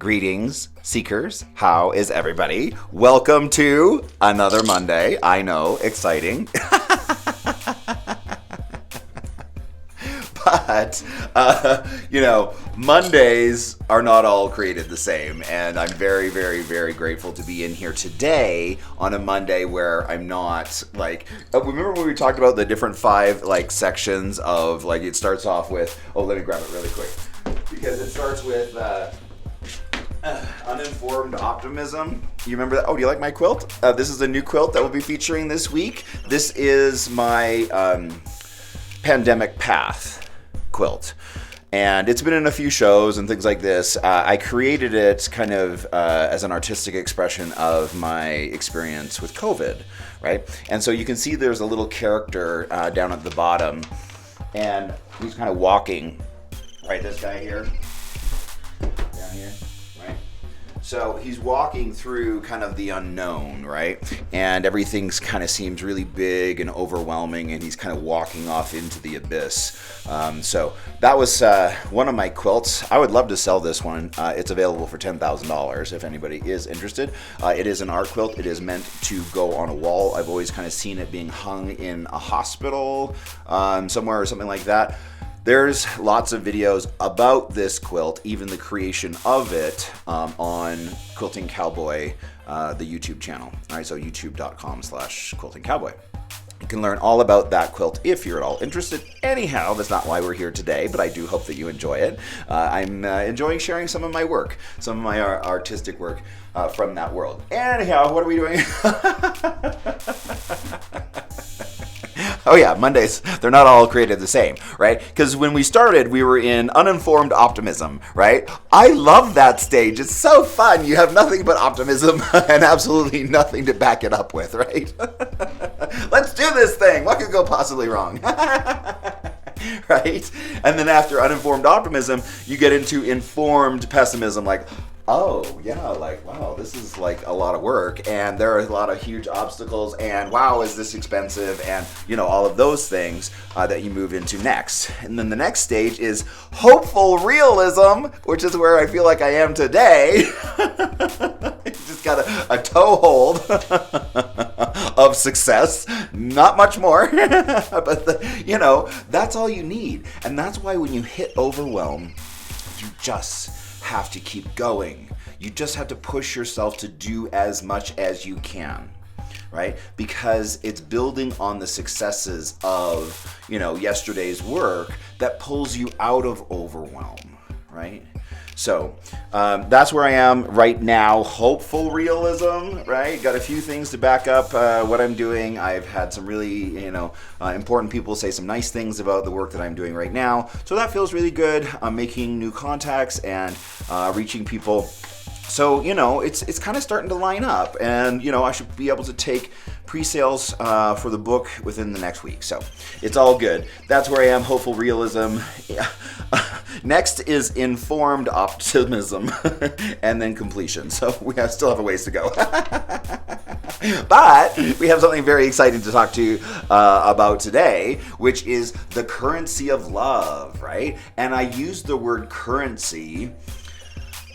Greetings, Seekers. How is everybody? Welcome to another Monday. I know, exciting. But, Mondays are not all created the same. And I'm very, very, very grateful to be in here today on a Monday where I'm not remember when we talked about the different five sections of it starts off with, let me grab it really quick. Because it starts with uninformed optimism. You remember that? Oh, do you like my quilt? This is a new quilt that we'll be featuring this week. This is my Pandemic Path quilt. And it's been in a few shows and things like this. I created it kind of as an artistic expression of my experience with COVID, right? And so you can see there's a little character down at the bottom, and he's kind of walking, right? This guy here, down here, right? So he's walking through kind of the unknown, right? And everything's kind of seems really big and overwhelming, and he's kind of walking off into the abyss. So that was one of my quilts. I would love to sell this one. It's available for $10,000 if anybody is interested. It is an art quilt. It is meant to go on a wall. I've always kind of seen it being hung in a hospital somewhere or something like that. There's lots of videos about this quilt, even the creation of it, on Quilting Cowboy, the YouTube channel. All right, so youtube.com/Quilting Cowboy. You can learn all about that quilt if you're at all interested. Anyhow, that's not why we're here today, but I do hope that you enjoy it. I'm enjoying sharing some of my work, some of my artistic work from that world. Anyhow, what are we doing? Oh yeah, Mondays, they're not all created the same, right? Because when we started, we were in uninformed optimism, right? I love that stage. It's so fun. You have nothing but optimism and absolutely nothing to back it up with, right? Let's do this thing. What could go possibly wrong? Right? And then after uninformed optimism, you get into informed pessimism, oh, yeah, wow, this is a lot of work, and there are a lot of huge obstacles, and wow, is this expensive, and, all of those things that you move into next. And then the next stage is hopeful realism, which is where I feel like I am today. Just got a toehold of success, not much more, but, that's all you need. And that's why when you hit overwhelm, you just have to keep going. You just have to push yourself to do as much as you can, right? Because it's building on the successes of, yesterday's work that pulls you out of overwhelm, right? So that's where I am right now. Hopeful realism, right? Got a few things to back up what I'm doing. I've had some really, important people say some nice things about the work that I'm doing right now. So that feels really good. I'm making new contacts and reaching people. So, it's kind of starting to line up, and, I should be able to take pre-sales for the book within the next week. So it's all good. That's where I am, hopeful realism. Next is informed optimism, and then completion. So we still have a ways to go. But we have something very exciting to talk to you about today, which is the currency of love, right? And I use the word currency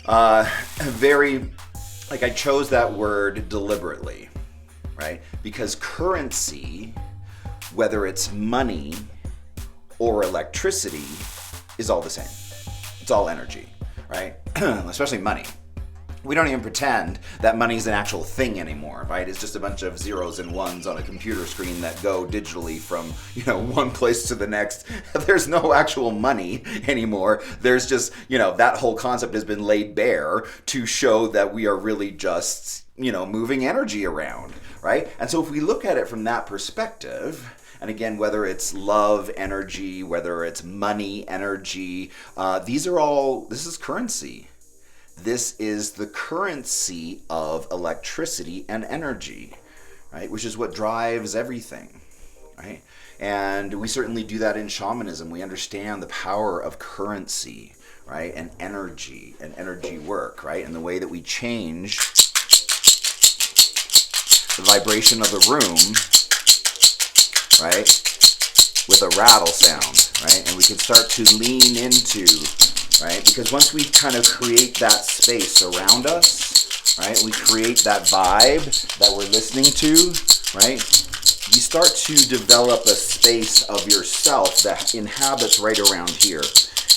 I chose that word deliberately, right? Because currency, whether it's money or electricity, is all the same. It's all energy, right? Especially money. We don't even pretend that money's an actual thing anymore, right? It's just a bunch of zeros and ones on a computer screen that go digitally from, one place to the next. There's no actual money anymore. There's just, that whole concept has been laid bare to show that we are really just, moving energy around, right? And so if we look at it from that perspective, and again, whether it's love energy, whether it's money energy, this is currency. This is the currency of electricity and energy, right? Which is what drives everything, right? And we certainly do that in shamanism. We understand the power of currency, right? And energy work, right? And the way that we change the vibration of the room, right? With a rattle sound, right? And we can start to lean into right? Because once we kind of create that space around us, right, we create that vibe that we're listening to, right, you start to develop a space of yourself that inhabits right around here.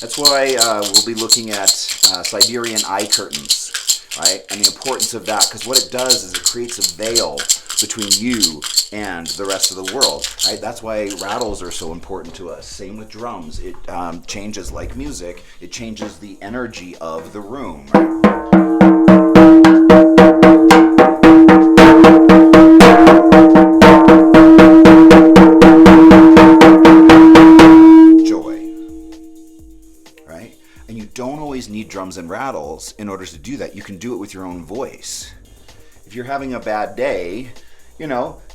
That's why we'll be looking at Siberian eye curtains, right, and the importance of that, because what it does is it creates a veil between you and the rest of the world, right? That's why rattles are so important to us. Same with drums. It changes, like music, it changes the energy of the room, right? Don't always need drums and rattles in order to do that. You can do it with your own voice. If you're having a bad day,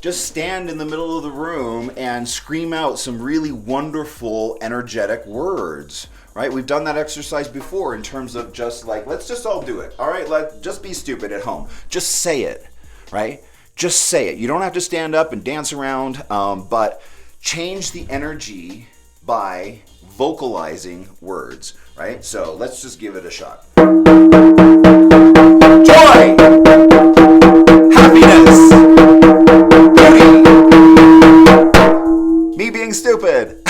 just stand in the middle of the room and scream out some really wonderful, energetic words, right? We've done that exercise before in terms of just like, let's just all do it. All right, let's just be stupid at home. Just say it, right? Just say it. You don't have to stand up and dance around, but change the energy by vocalizing words, right? So let's just give it a shot. Joy, happiness, beauty, me being stupid.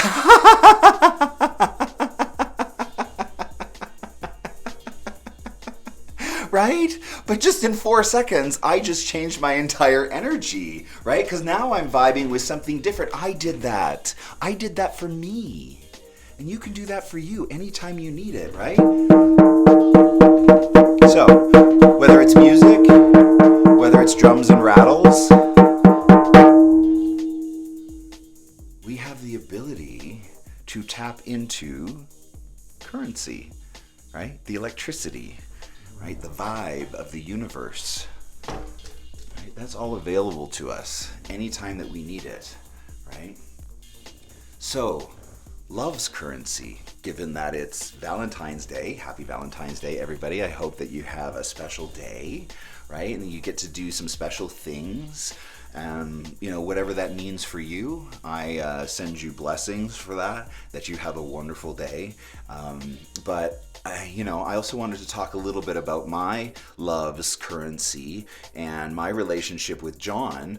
Right? But just in 4 seconds, I just changed my entire energy, right? Because now I'm vibing with something different. I did that. I did that for me. And you can do that for you anytime you need it, right? So, whether it's music, whether it's drums and rattles, we have the ability to tap into currency, right? The electricity, right? The vibe of the universe, right? That's all available to us anytime that we need it, right? So, love's currency, given that it's Valentine's Day. Happy Valentine's Day, everybody. I hope that you have a special day, right? And you get to do some special things. Whatever that means for you, I send you blessings for that you have a wonderful day. But I also wanted to talk a little bit about my love's currency and my relationship with John.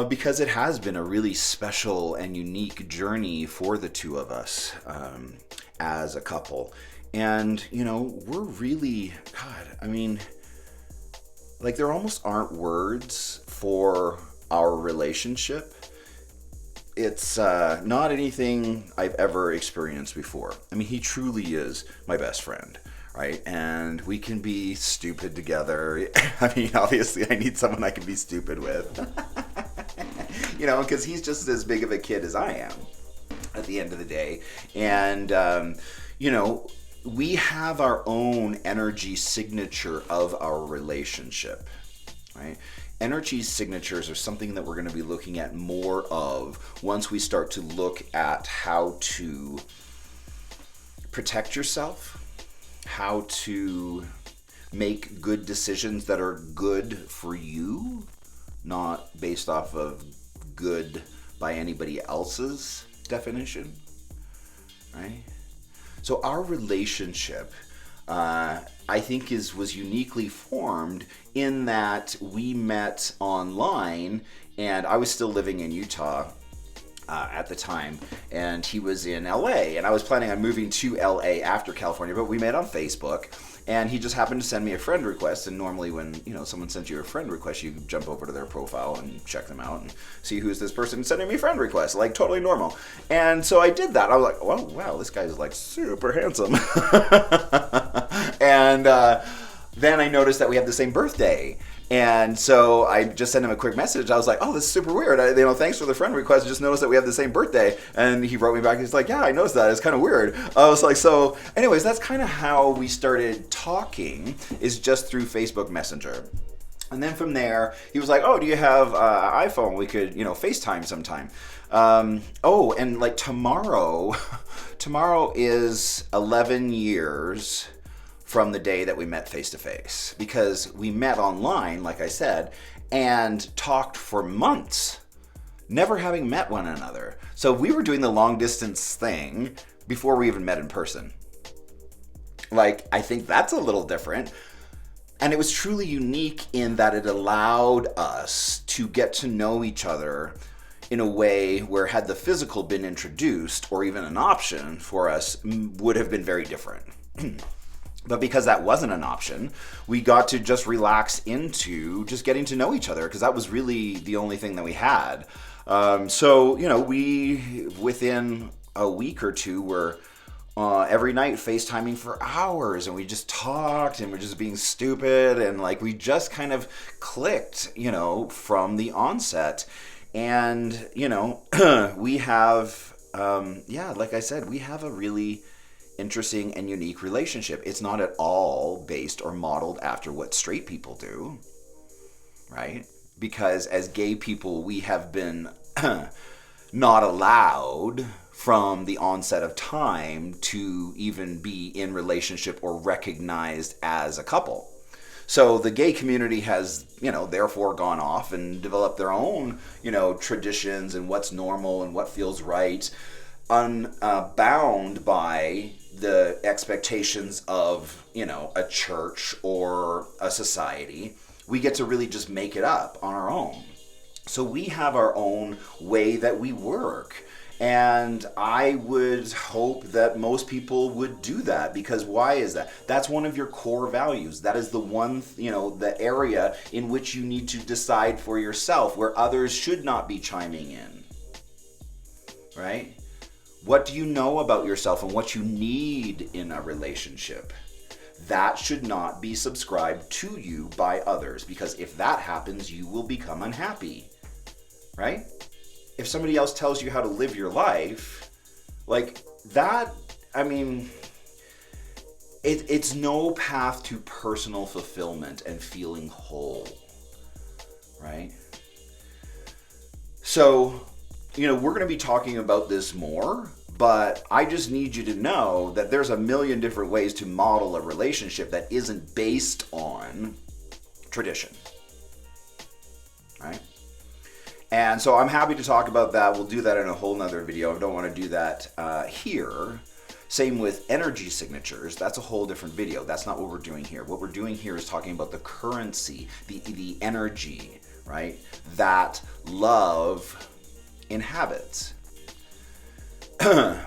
Because it has been a really special and unique journey for the two of us as a couple. And, we're really, there almost aren't words for our relationship. It's not anything I've ever experienced before. He truly is my best friend. Right? And we can be stupid together. Obviously I need someone I can be stupid with. Because he's just as big of a kid as I am at the end of the day. And, we have our own energy signature of our relationship, right? Energy signatures are something that we're going to be looking at more of once we start to look at how to protect yourself, how to make good decisions that are good for you, not based off of good by anybody else's definition, right? So our relationship, I think, was uniquely formed in that we met online, and I was still living in Utah at the time, and he was in LA, and I was planning on moving to LA after California, but we met on Facebook, and he just happened to send me a friend request. And normally when someone sends you a friend request, you jump over to their profile and check them out and see who's this person sending me friend requests, like totally normal. And so I did that. I was like, oh wow, this guy's like super handsome. And then I noticed that we have the same birthday. And so I just sent him a quick message. I was like, oh, this is super weird. Thanks for the friend request. I just noticed that we have the same birthday. And he wrote me back. He's like, yeah, I noticed that. It's kind of weird. I was like, so anyways, that's kind of how we started talking, is just through Facebook Messenger. And then from there, he was like, oh, do you have an iPhone? We could, FaceTime sometime. And like tomorrow is 11 years from the day that we met face to face, because we met online, like I said, and talked for months, never having met one another. So we were doing the long distance thing before we even met in person. Like, I think that's a little different. And it was truly unique in that it allowed us to get to know each other in a way where, had the physical been introduced or even an option for us, would have been very different. But because that wasn't an option, we got to just relax into just getting to know each other, because that was really the only thing that we had. So, we, within a week or two, were every night FaceTiming for hours, and we just talked, and we're just being stupid, and like we just kind of clicked, from the onset. And, we have, like I said, we have a really interesting and unique relationship. It's not at all based or modeled after what straight people do, right? Because as gay people, we have been not allowed from the onset of time to even be in relationship or recognized as a couple. So the gay community has, therefore gone off and developed their own, traditions and what's normal and what feels right, unbound by the expectations of, a church or a society. We get to really just make it up on our own. So we have our own way that we work. And I would hope that most people would do that, because why is that? That's one of your core values. That is the one, the area in which you need to decide for yourself, where others should not be chiming in, right? What do you know about yourself and what you need in a relationship? That should not be subscribed to you by others, because if that happens, you will become unhappy, right? If somebody else tells you how to live your life, like that, it's no path to personal fulfillment and feeling whole, right? So, we're going to be talking about this more, but I just need you to know that there's a million different ways to model a relationship that isn't based on tradition, right? And so I'm happy to talk about that. We'll do that in a whole nother video. I don't want to do that here. Same with energy signatures. That's a whole different video. That's not what we're doing here. What we're doing here is talking about the currency, the energy, right, that love inhabits.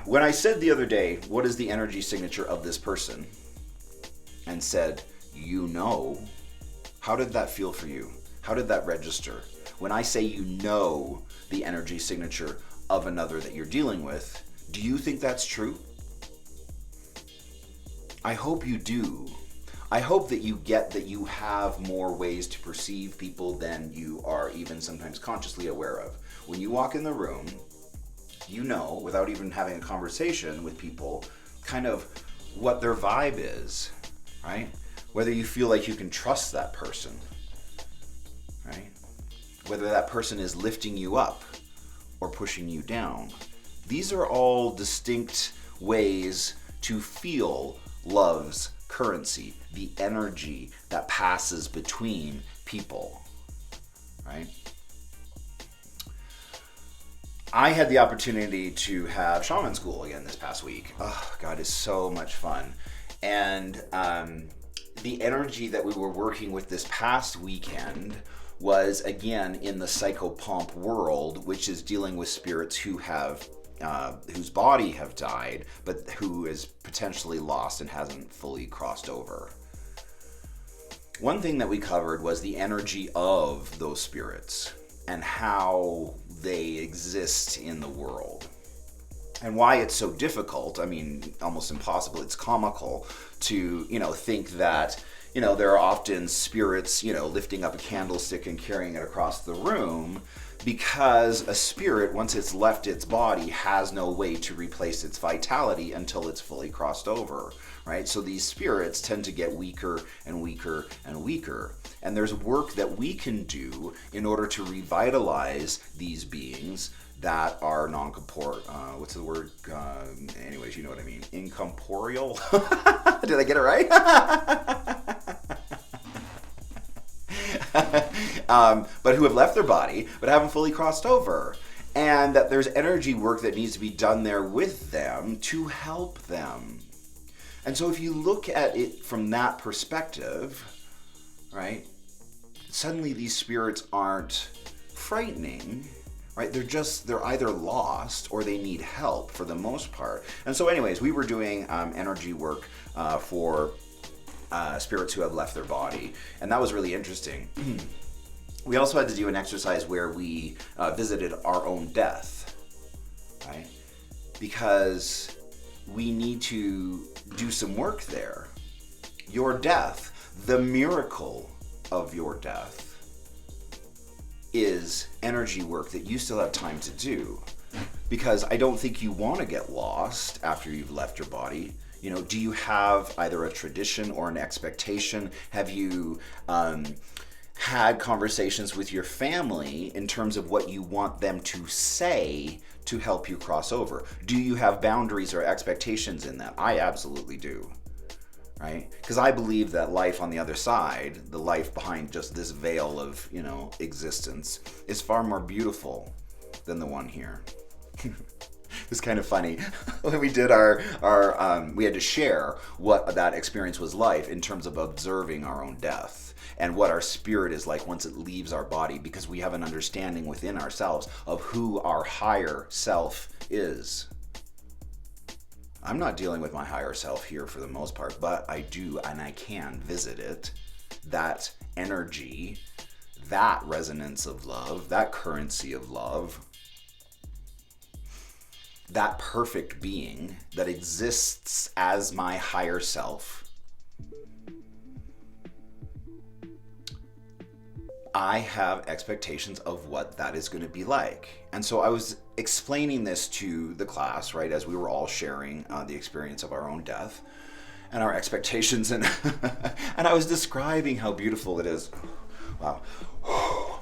When I said the other day, what is the energy signature of this person? And said, how did that feel for you? How did that register? When I say the energy signature of another that you're dealing with, do you think that's true? I hope you do. I hope that you get that you have more ways to perceive people than you are even sometimes consciously aware of. When you walk in the room, without even having a conversation with people, kind of what their vibe is, right? Whether you feel like you can trust that person, right? Whether that person is lifting you up or pushing you down. These are all distinct ways to feel love's currency, the energy that passes between people, right? I had the opportunity to have shaman school again this past week. Oh, God, it's so much fun. And the energy that we were working with this past weekend was, again, in the psychopomp world, which is dealing with spirits who have whose body have died, but who is potentially lost and hasn't fully crossed over. One thing that we covered was the energy of those spirits and how they exist in the world. And why it's so difficult, almost impossible, it's comical to, think that, there are often spirits, lifting up a candlestick and carrying it across the room, because a spirit, once it's left its body, has no way to replace its vitality until it's fully crossed over, right? So these spirits tend to get weaker and weaker and weaker. And there's work that we can do in order to revitalize these beings that are non-corporeal, what's the word? Anyways, you know what I mean. Incorporeal? Did I get it right? But who have left their body, but haven't fully crossed over. And that there's energy work that needs to be done there with them to help them. And so if you look at it from that perspective, right, suddenly these spirits aren't frightening, right? They're either lost or they need help for the most part. And so anyways, we were doing energy work for spirits who have left their body, and that was really interesting. We also had to do an exercise where we visited our own death, right? Because we need to do some work there. Your death, the miracle of your death, is energy work that you still have time to do. Because I don't think you want to get lost after you've left your body. You know, do you have either a tradition or an expectation? Have you had conversations with your family in terms of what you want them to say to help you cross over? Do you have boundaries or expectations in that? I absolutely do, right? Because I believe that life on the other side, the life behind just this veil of, you know, existence, is far more beautiful than the one here. It's kind of funny when we did we had to share what that experience was like in terms of observing our own death and what our spirit is like once it leaves our body, because we have an understanding within ourselves of who our higher self is. I'm not dealing with my higher self here for the most part, but I do and I can visit it. That energy, that resonance of love, that currency of love, that perfect being that exists as my higher self. I have expectations of what that is going to be like. And so I was explaining this to the class, right, as we were all sharing the experience of our own death and our expectations. And and I was describing how beautiful it is. Wow.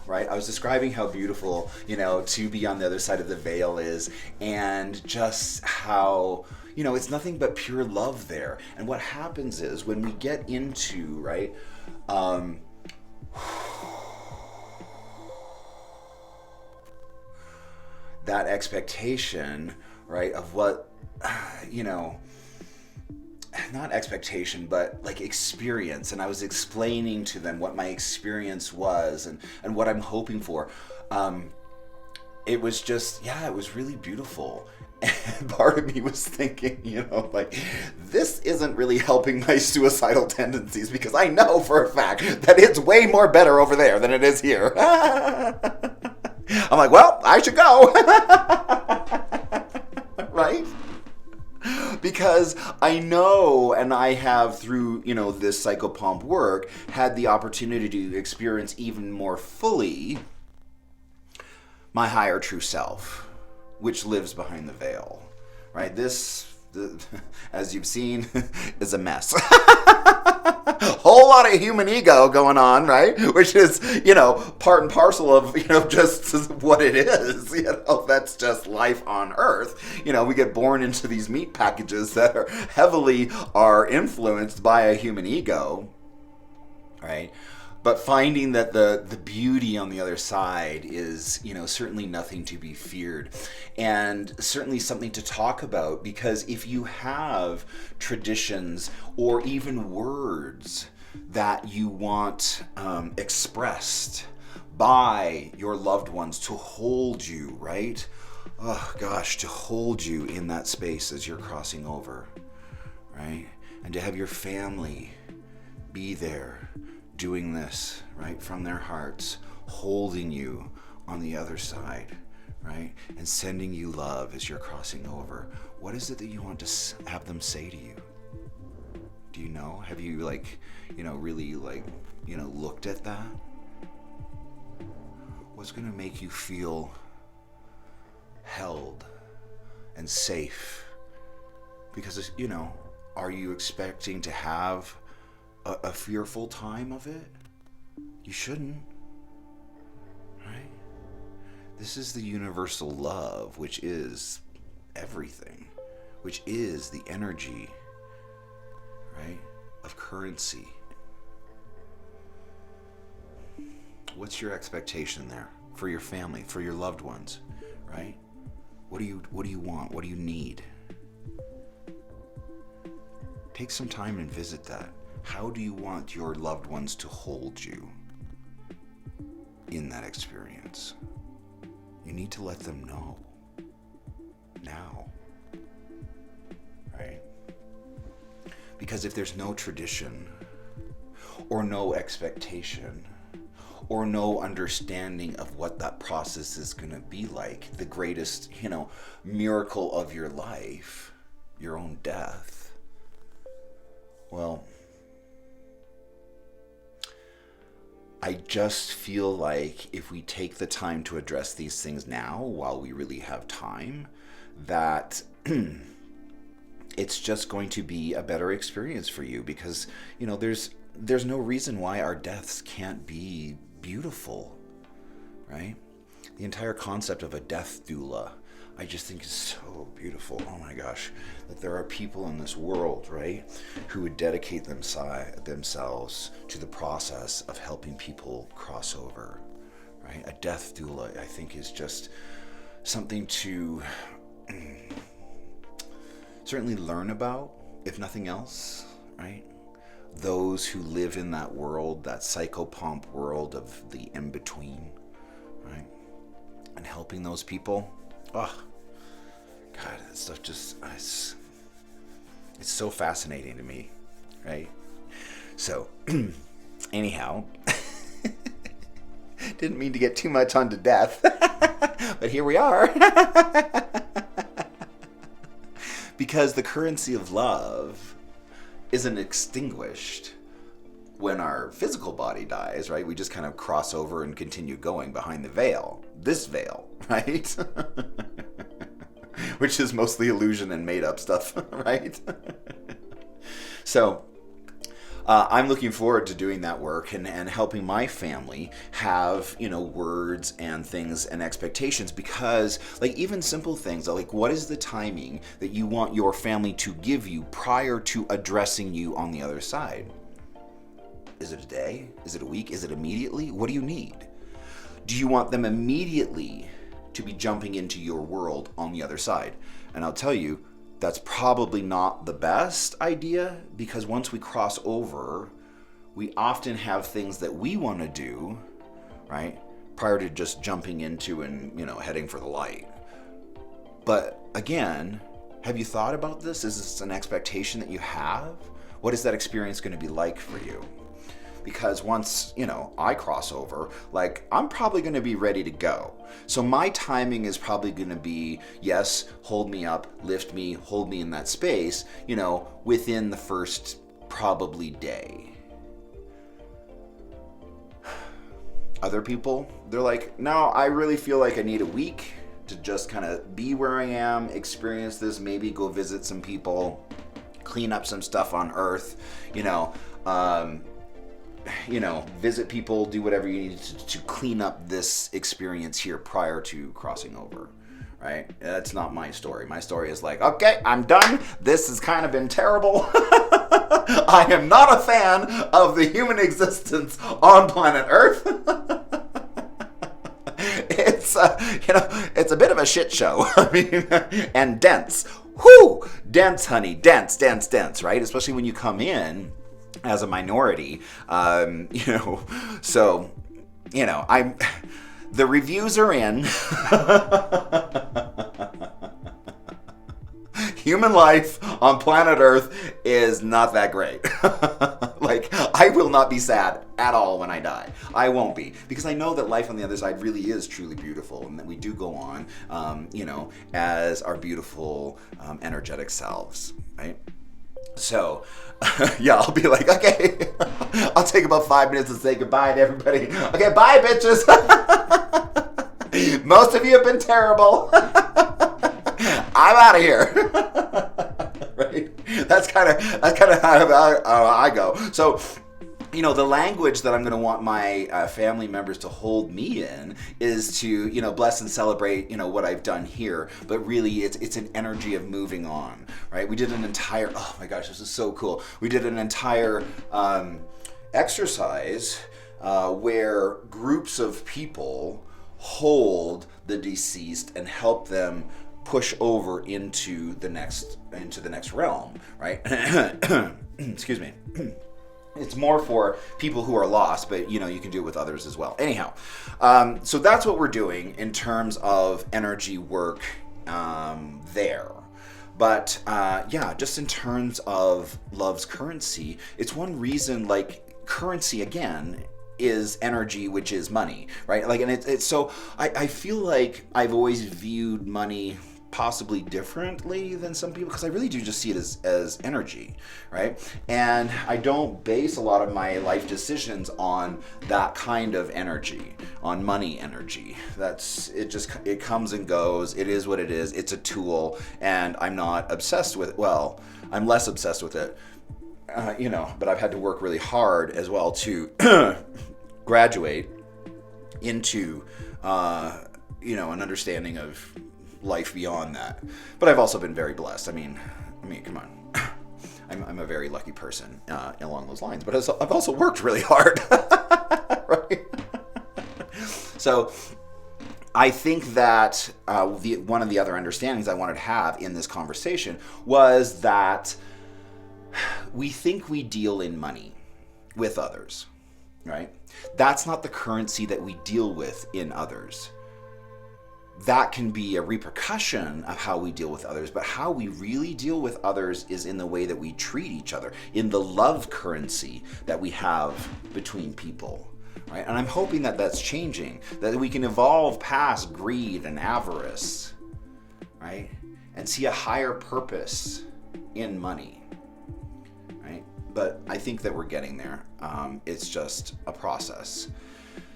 Right? I was describing how beautiful, you know, to be on the other side of the veil is, and just how, you know, it's nothing but pure love there. And what happens is when we get into, right, that expectation, right, of what, you know, not expectation, but like experience. And I was explaining to them what my experience was and what I'm hoping for. It was just, yeah, it was really beautiful. And part of me was thinking, you know, like, this isn't really helping my suicidal tendencies, because I know for a fact that it's way more better over there than it is here. I'm like, well, I should go. Right? Because I know, and I have through, you know, this psychopomp work, had the opportunity to experience even more fully my higher true self, which lives behind the veil, right? As you've seen, is a mess. Whole lot of human ego going on, right? Which is, you know, part and parcel of, you know, just what it is. You know, that's just life on Earth. You know, we get born into these meat packages that are heavily influenced by a human ego, right? But finding that the beauty on the other side is, you know, certainly nothing to be feared, and certainly something to talk about, because if you have traditions or even words that you want expressed by your loved ones to hold you, right? Oh gosh, to hold you in that space as you're crossing over, right? And to have your family be there doing this, right, from their hearts, holding you on the other side, right, and sending you love as you're crossing over. What is it that you want to have them say to you? Do you know? Have you, like, you know, really, like, you know, looked at that? What's going to make you feel held and safe? Because, you know, are you expecting to have a fearful time of it? You shouldn't, right? This is the universal love, which is everything, which is the energy, right, of currency. What's your expectation there for your family, for your loved ones, right? What do you want? What do you need? Take some time and visit that. How do you want your loved ones to hold you in that experience? You need to let them know now, right? Because if there's no tradition or no expectation or no understanding of what that process is going to be like, the greatest, miracle of your life, your own death, well, I just feel like if we take the time to address these things now, while we really have time, that it's just going to be a better experience for you, because, there's no reason why our deaths can't be beautiful, right? The entire concept of a death doula, I just think is so beautiful. Oh my gosh, that there are people in this world, right, who would dedicate themselves to the process of helping people cross over, right? A death doula, I think, is just something to certainly learn about, if nothing else, right? Those who live in that world, that psychopomp world of the in-between, right? And helping those people, oh, God, that stuff just, it's so fascinating to me, right? So, anyhow, didn't mean to get too much onto death, but here we are. Because the currency of love isn't extinguished when our physical body dies, right? We just kind of cross over and continue going behind the veil. This veil, right? Which is mostly illusion and made up stuff, right? So I'm looking forward to doing that work and helping my family have, words and things and expectations, because like even simple things like, what is the timing that you want your family to give you prior to addressing you on the other side? Is it a day? Is it a week? Is it immediately? What do you need? Do you want them immediately to be jumping into your world on the other side? And I'll tell you, that's probably not the best idea, because once we cross over, we often have things that we want to do, right, prior to just jumping into and, heading for the light. But again, have you thought about this? Is this an expectation that you have? What is that experience going to be like for you? Because once, I cross over, I'm probably going to be ready to go. So my timing is probably going to be, yes, hold me up, lift me, hold me in that space, within the first probably day. Other people, they're like, no, I really feel like I need a week to just kind of be where I am, experience this, maybe go visit some people, clean up some stuff on Earth, visit people, do whatever you need to clean up this experience here prior to crossing over, right? That's not my story. My story is like, okay, I'm done. This has kind of been terrible. I am not a fan of the human existence on planet Earth. It's, it's a bit of a shit show. And dense. Whoo! Dense, honey. Dense, right? Especially when you come in as a minority, so, the reviews are in. Human life on planet Earth is not that great. I will not be sad at all when I die. I won't be, because I know that life on the other side really is truly beautiful, and that we do go on, as our beautiful, energetic selves, right? So, I'll be like, okay, I'll take about 5 minutes and say goodbye to everybody. Okay, bye, bitches. Most of you have been terrible. I'm out of here. Right? That's kind of how I go. So, the language that I'm going to want my family members to hold me in is to, bless and celebrate, what I've done here. But really, it's an energy of moving on, right? We did an entire, oh my gosh, this is so cool. We did an entire exercise where groups of people hold the deceased and help them push over into the next realm, right? Excuse me. It's more for people who are lost, but you can do it with others as well. Anyhow, so that's what we're doing in terms of energy work there. But just in terms of love's currency, it's one reason, like, currency again is energy, which is money, right? Like, and it's so I feel like I've always viewed money possibly differently than some people, because I really do just see it as energy, right? And I don't base a lot of my life decisions on that kind of energy, on money energy. It comes and goes. It is what it is. It's a tool, and I'm not obsessed with it. Well, I'm less obsessed with it, but I've had to work really hard as well to graduate into an understanding of life beyond that. But I've also been very blessed. I mean, come on. I'm a very lucky person along those lines. But I've also worked really hard, right? So I think that one of the other understandings I wanted to have in this conversation was that we think we deal in money with others, right? That's not the currency that we deal with in others. That can be a repercussion of how we deal with others, but how we really deal with others is in the way that we treat each other, in the love currency that we have between people, right? And I'm hoping that that's changing, that we can evolve past greed and avarice, right? And see a higher purpose in money, right? But I think that we're getting there. It's just a process.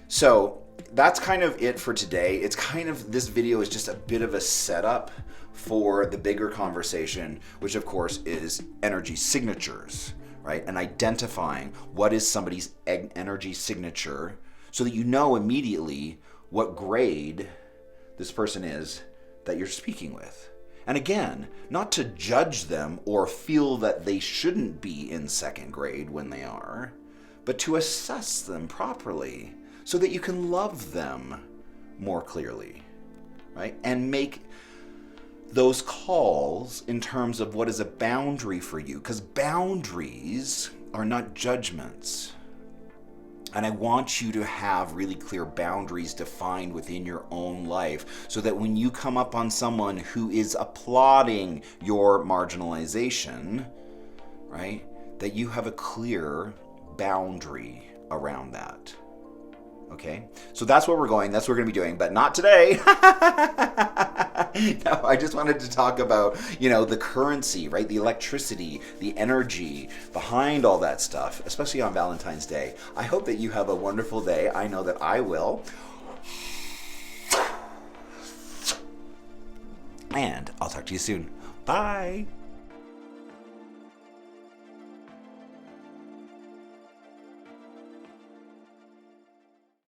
So that's kind of it for today. It's kind of, this video is just a bit of a setup for the bigger conversation, which of course is energy signatures, right? And identifying what is somebody's energy signature so that you know immediately what grade this person is that you're speaking with. And again, not to judge them or feel that they shouldn't be in second grade when they are, but to assess them properly, so that you can love them more clearly, right? And make those calls in terms of what is a boundary for you, because boundaries are not judgments. And I want you to have really clear boundaries defined within your own life, so that when you come up on someone who is applauding your marginalization, right, that you have a clear boundary around that. Okay, so that's where we're going. That's what we're going to be doing, but not today. No, I just wanted to talk about, the currency, right? The electricity, the energy behind all that stuff, especially on Valentine's Day. I hope that you have a wonderful day. I know that I will. And I'll talk to you soon. Bye.